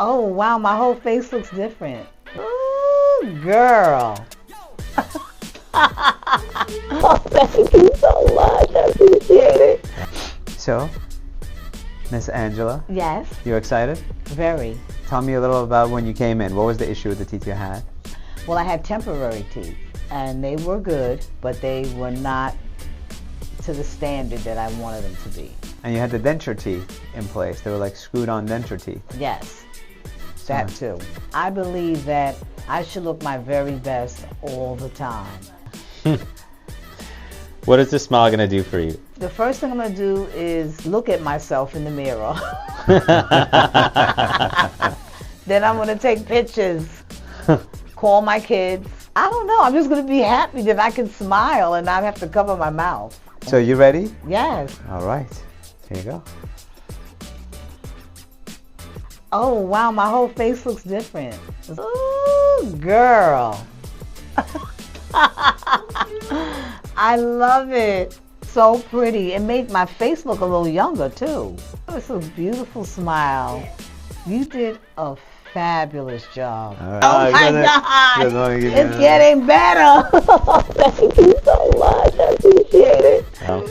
Oh, wow, my whole face looks different. Ooh, girl. Oh, thank you so much. I appreciate it. So, Miss Angela, Yes, you excited? very. Tell me a little about when you came in. What was the issue with the teeth you had? Well, I had temporary teeth, and they were good, but they were not to the standard that I wanted them to be. And you had the denture teeth in place. They were like screwed on denture teeth. Yes, that too. I believe that I should look my very best all the time. What is this smile gonna do for you? The first thing I'm going to do is look at myself in the mirror. Then I'm going to take pictures, call my kids. I don't know. I'm just going to be happy that I can smile and not have to cover my mouth. So you ready? Yes. All right. Here you go. Oh, wow. My whole face looks different. Ooh, girl. I love it. So pretty. It made my face look a little younger too. It's a beautiful smile. You did a fabulous job. All right. Oh my God. It's getting better. Thank you so much. I appreciate it. Oh.